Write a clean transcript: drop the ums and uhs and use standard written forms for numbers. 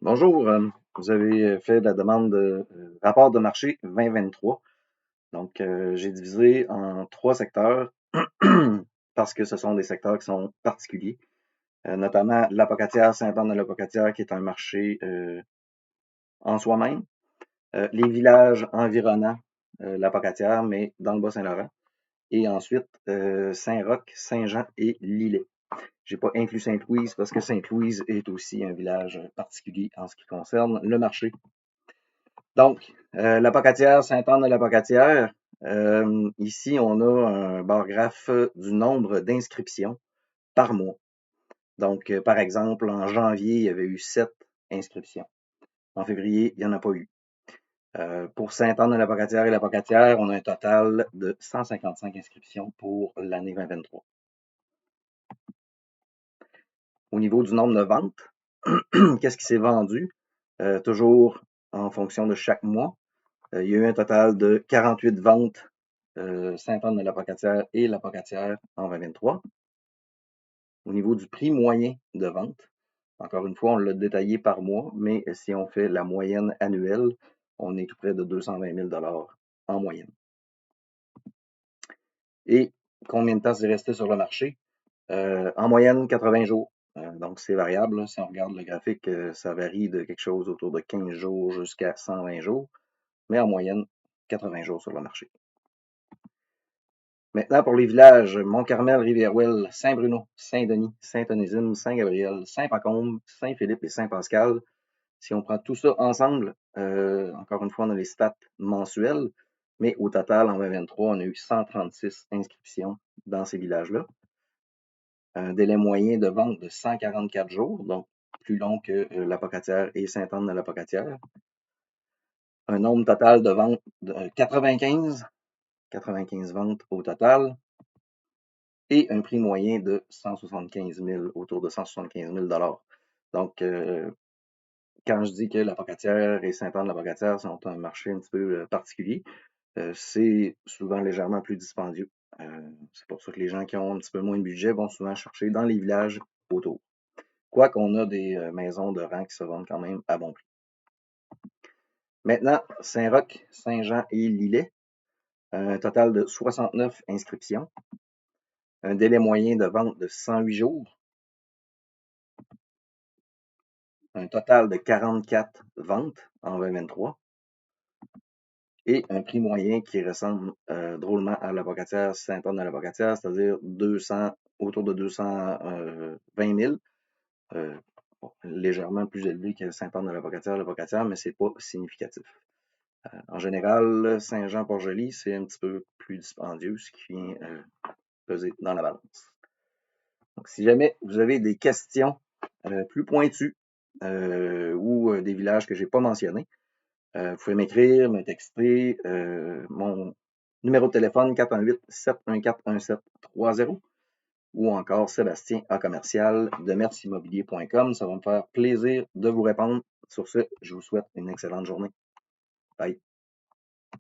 Bonjour, vous avez fait la demande de rapport de marché 2023. Donc, j'ai divisé en 3 secteurs parce que ce sont des secteurs qui sont particuliers, notamment l'Apocatière, Sainte-Anne-de-l'Apocatière, qui est un marché en soi-même, les villages environnants l'Apocatière, mais dans le Bas-Saint-Laurent, et ensuite Saint-Roch, Saint-Jean et Lillet. J'ai pas inclus Sainte-Louise parce que Sainte-Louise est aussi un village particulier en ce qui concerne le marché. Donc, l'Apocatière, Sainte-Anne-de-l'Apocatière, ici, on a un bar graphe du nombre d'inscriptions par mois. Donc, par exemple, en janvier, il y avait eu 7 inscriptions. En février, il n'y en a pas eu. Pour Sainte-Anne-de-l'Apocatière et l'Apocatière, on a un total de 155 inscriptions pour l'année 2023. Au niveau du nombre de ventes, qu'est-ce qui s'est vendu? Toujours en fonction de chaque mois. Il y a eu un total de 48 ventes Sainte-Anne-de-l'Apocatière et l'Apocatière en 2023. Au niveau du prix moyen de vente, encore une fois, on l'a détaillé par mois, mais si on fait la moyenne annuelle, on est tout près de 220 000 en moyenne. Et combien de temps c'est resté sur le marché? En moyenne, 80 jours. Donc, c'est variable. Là. Si on regarde le graphique, ça varie de quelque chose autour de 15 jours jusqu'à 120 jours, mais en moyenne, 80 jours sur le marché. Maintenant, pour les villages, Mont-Carmel, Rivière-Ouelle, Saint-Bruno, Saint-Denis, Saint-Onésime, Saint-Gabriel, Saint-Pacôme, Saint-Philippe et Saint-Pascal, si on prend tout ça ensemble, encore une fois, on a les stats mensuelles, mais au total, en 2023, on a eu 136 inscriptions dans ces villages-là. Un délai moyen de vente de 144 jours, donc plus long que l'Apocatière et Sainte-Anne-de-l'Apocatière. Un nombre total de ventes de 95 ventes au total. Et un prix moyen de 175 000, autour de 175 000 Donc, quand je dis que l'Apocatière et Sainte-Anne-de-l'Apocatière sont un marché un petit peu particulier, c'est souvent légèrement plus dispendieux. C'est pour ça que les gens qui ont un petit peu moins de budget vont souvent chercher dans les villages autour. Quoique on a des maisons de rang qui se vendent quand même à bon prix. Maintenant, Saint-Roch, Saint-Jean et Lillet, un total de 69 inscriptions, un délai moyen de vente de 108 jours, un total de 44 ventes en 2023 et un prix moyen qui ressemble drôlement à l'Apocatière Sainte-Anne-de-l'Apocatière, c'est-à-dire autour de 220 000, légèrement plus élevé que Sainte-Anne-de-l'Apocatière, mais c'est pas significatif. En général, Saint-Jean-Port-Joli, c'est un petit peu plus dispendieux, ce qui vient peser dans la balance. Donc, si jamais vous avez des questions plus pointues ou des villages que je n'ai pas mentionnés, vous pouvez m'écrire, me texter. Mon numéro de téléphone 418-714-1730 ou encore Sébastien à commercial demersimmobilier.com. Ça va me faire plaisir de vous répondre. Sur ce, je vous souhaite une excellente journée. Bye.